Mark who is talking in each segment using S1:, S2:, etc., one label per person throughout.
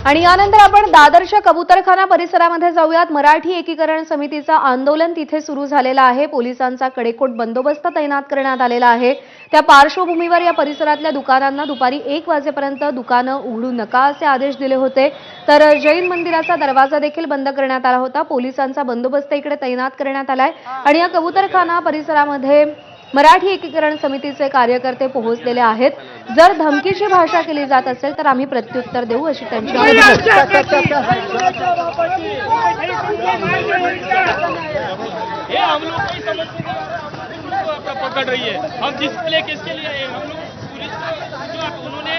S1: आणि यानंतर आपण दादरच्या कबूतरखाना परिसरामध्ये जाऊयात। मराठी एकीकरण समितीचं आंदोलन तिथे सुरू झालेलं आहे। पोलिसांचा कडेकोट बंदोबस्त तैनात करण्यात आलेला आहे। त्या पार्श्वभूमीवर या परिसरातल्या दुकानांना दुपारी 1 वाजेपर्यंत दुकानं उघडू नका असे आदेश दिले होते। तर जैन मंदिराचा दरवाजा देखील बंद करण्यात आला होता। पोलिसांचा बंदोबस्त इकडे तैनात करण्यात आलाय आणि या कबूतरखाना परिसरामध्ये मराठी एकीकरण समितीचे कार्यकर्ते पोहोचलेले आहेत। जर धमकीची भाषा केली जात असेल तर आम्ही प्रत्युत्तर देऊ अशी त्यांची
S2: पकड़ रही है। हम जिसके लिए किसके लिए आए, हम लोग पुलिस को उन्होंने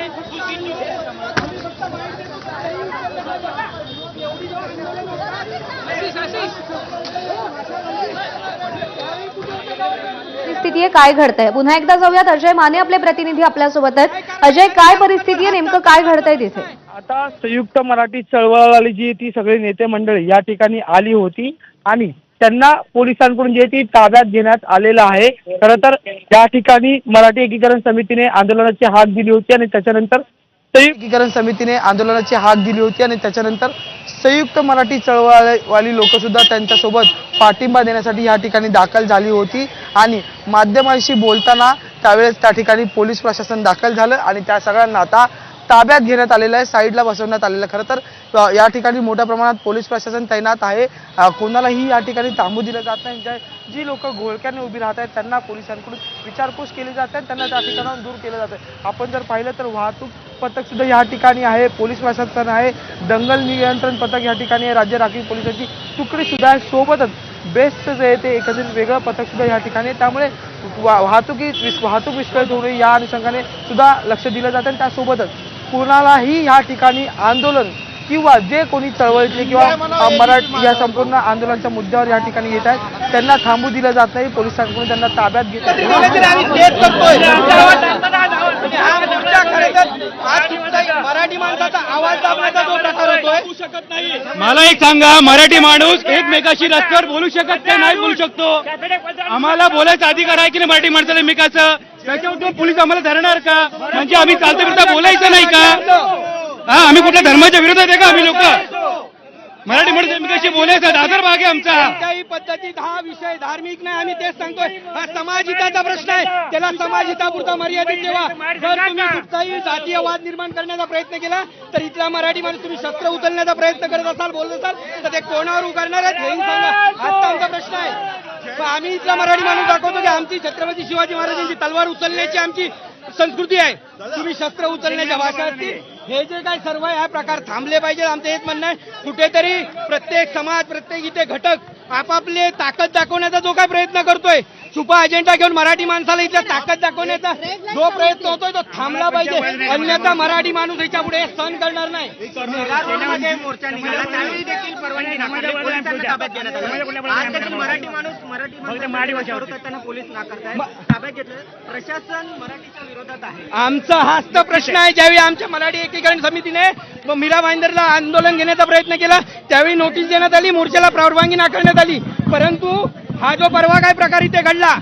S1: परिस्थिती आहे, काय घडतंय? पुन्हा एकदा जाऊयात। अजय माने आपले प्रतिनिधी आपल्यासोबत आहेत। अजय, काय परिस्थिती आहे, नेमकं काय घडतंय तिथे?
S3: आता संयुक्त मराठी चळवळवाली जी ती सगळी नेते मंडळी या ठिकाणी आली होती आणि त्यांना पोलिसांकडून जे ती ताब्यात घेण्यात आलेलं आहे। खरं तर या ठिकाणी मराठी एकीकरण समितीने आंदोलनाची हाक दिली होती आणि त्याच्यानंतर संयुक्त मराठी चळवळवाली लोक सुद्धा त्यांच्यासोबत पाठिंबा देण्यासाठी या ठिकाणी दाखल झाली होती आणि माध्यमांशी बोलताना त्यावेळेस त्या ठिकाणी पोलीस प्रशासन दाखल झालं आणि त्या सगळ्यांना आता ताब्यात घेण्यात आलेलं आहे, साईडला बसवण्यात आलेलं आहे। खरं तर या ठिकाणी मोठ्या प्रमाणात पोलीस प्रशासन तैनात आहे। कोणालाही या ठिकाणी थांबू दिलं जात नाही। जी लोक घोळक्याने उभी राहत आहेत त्यांना पोलिसांकडून विचारपूस केली जाते आणि त्यांना त्या ठिकाणाहून दूर केलं जातं। आपण जर पाहिलं तर वाहतूक पथक सुद्धा या ठिकाणी आहे, पोलीस प्रशासन आहे, दंगल नियंत्रण पथक या ठिकाणी आहे, राज्य राखीव पोलिसांची तुकडी सुद्धा आहे, सोबतच बेस्टचं जे आहे ते एकत्रित वेगळं पथक सुद्धा या ठिकाणी आहे। त्यामुळे वाहतूक विस्कळीत होऊ नये या अनुषंगाने सुद्धा लक्ष दिलं जातं आणि त्यासोबतच कोणालाही या ठिकाणी आंदोलन किंवा जे कोणी चळवळीतले किंवा मराठी या संपूर्ण आंदोलनाच्या मुद्द्यावर या ठिकाणी येत आहेत त्यांना थांबू दिलं जात नाही। पोलिसांकडून त्यांना ताब्यात घेतलं
S4: मराठी माणसाचा आवाज दाबण्याचा जो प्रकार होतोय,
S2: मला एक सांगा, मराठी माणूस एकमेकाशी रस्त्यावर बोलू शकत नाही बोलू शकतो? आम्हाला बोलायचा अधिकार आहे की नाही मराठी माणसाला एकमेकाचं? त्याच्यावर पोलीस आम्हाला धरणार का? म्हणजे आम्ही चालता फिरता बोलायचं नाही का? हा, आम्ही कुठल्या धर्माच्या विरोधात आहे का? आम्ही लोक मराठी माणूस एकमेकाशी बोलायचं दादर भाग आहे आमचा।
S4: कोणत्याही पद्धतीत हा विषय धार्मिक नाही, आम्ही तेच सांगतोय। हा समाजहिताचा प्रश्न आहे, त्याला समाजहितापुरता मर्यादित ठेवा। जर तुम्ही कुठचाही जातीय वाद निर्माण करण्याचा प्रयत्न केला तर इथला मराठी माणूस तुम्ही शस्त्र उचलण्याचा प्रयत्न करत असाल, बोलत असाल तर ते कोणावर उगारणार आहेत हे सांगा। आजचा आमचा प्रश्न आहे। आम्ही इथला मराठी माणूस दाखवतो की आमची छत्रपती शिवाजी महाराजांची तलवार उचलण्याची आमची संस्कृती आहे। तुम्ही शस्त्र उचलण्याच्या भाषा असतील, हे जे काय सर्व आहे हा प्रकार थांबले पाहिजे, आमचं हेच म्हणणं आहे। कुठेतरी प्रत्येक समाज, प्रत्येक इथे घटक आपापले ताकद दाखवण्याचा जो काय प्रयत्न करतोय, छुपा अजेंडा घेऊन मराठी माणसाला इथे ताकद दाखवण्याचा जो प्रयत्न होतोय तो थांबला पाहिजे, अन्यथा मराठी माणूस याच्या पुढे सहन करणार नाही। मोर्चा निघाला त्यावेळी देखील परवानगी नाकारली, पोलिसांना ताब्यात घेण्यात आलं। आज देखील मराठी माणूस त्यांना पोलीस नाकारतायत, ताब्यात घेतलं। प्रशासन मराठीच्या विरोधात आहे, आमचा हाच तर प्रश्न आहे। ज्यावेळी आमच्या मराठी एकीकरण समितीने मीरा भाईंदरला आंदोलन घेण्याचा प्रयत्न केला त्यावेळी नोटीस देण्यात आली, मोर्चाला परवानगी नाकारण्यात आली, परंतु हा जो परवा काय प्रकार इथे घडला,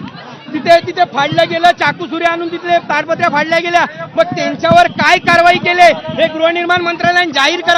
S4: तिथे फाडलं गेलं, चाकू सुरे आणून तिथे तारपत्र्या फाडल्या गेल्या, मग त्यांच्यावर काय कारवाई केली हे गृहनिर्माण मंत्रालयाने जाहीर करावं।